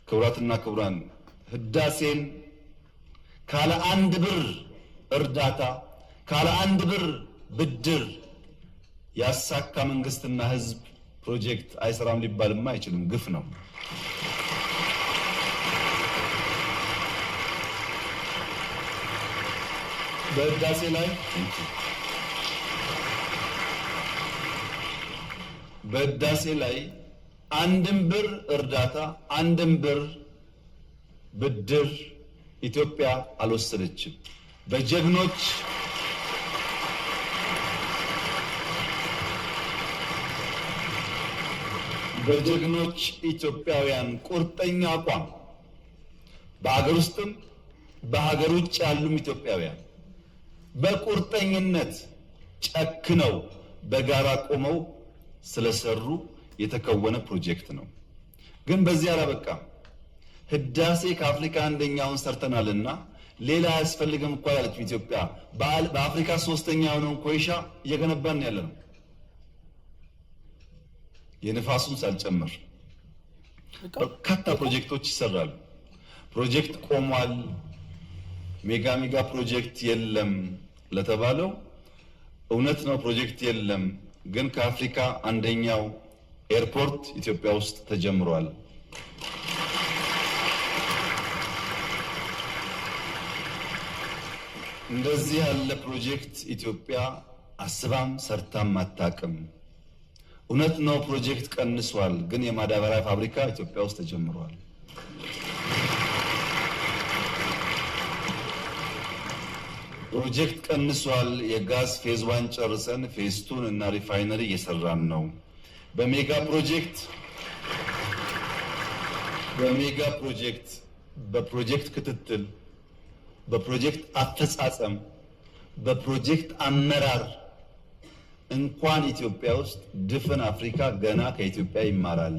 ክቡራትና ክቡራን ህዳሴን ካለ አንድ ብር እርዳታ ካለ አንድ ብር ብድር ያሳካ መንግስትና ህዝብ ፕሮጀክት አይሰራም ሊባልማ አይችልም። ግፍ ነው። በህዳሴ ላይ አንድም ብር እርዳታ አንድም ብር ብድር ኢትዮጵያ አልወሰደችም። በጀግኖች ኢትዮጵያውያን ቁርጠኛ አቋም በሀገር ውስጥም በሀገር ውጭ ያሉም ኢትዮጵያውያን በቁርጠኝነት ጨክነው በጋራ ቆመው ስለሰሩ የተከወነ ፕሮጀክት ነው። ግን በዚህ አላበቃም። ህዳሴ ከአፍሪካ አንደኛውን ሰርተናልና ሌላ አያስፈልግም እኮ ያለች ኢትዮጵያ በአፍሪካ ሶስተኛ የሆነውን ኮይሻ እየገነባን ያለነው የነፋሱን ሳልጨምር በርካታ ፕሮጀክቶች ይሰራሉ። ፕሮጀክት ቆሟል፣ ሜጋ ፕሮጀክት የለም ለተባለው እውነት ነው። ፕሮጀክት የለም፣ ግን ከአፍሪካ አንደኛው ኤርፖርት ኢትዮጵያ ውስጥ ተጀምሯል። እንደዚህ ያለ ፕሮጀክት ኢትዮጵያ አስባም ሰርታም አታውቅም። እውነት ነው ፕሮጀክት ቀንሷል፣ ግን የማዳበሪያ ፋብሪካ ኢትዮጵያ ውስጥ ተጀምሯል። ፕሮጀክት ቀንሷል። የጋዝ ፌዝ 1 ጨርሰን ፌዝ 2 እና ሪፋይነሪ እየሰራን ነው። በሜጋ ፕሮጀክት በፕሮጀክት ክትትል፣ በፕሮጀክት አፈጻጸም፣ በፕሮጀክት አመራር እንኳን ኢትዮጵያ ውስጥ ድፍን አፍሪካ ገና ከኢትዮጵያ ይማራል።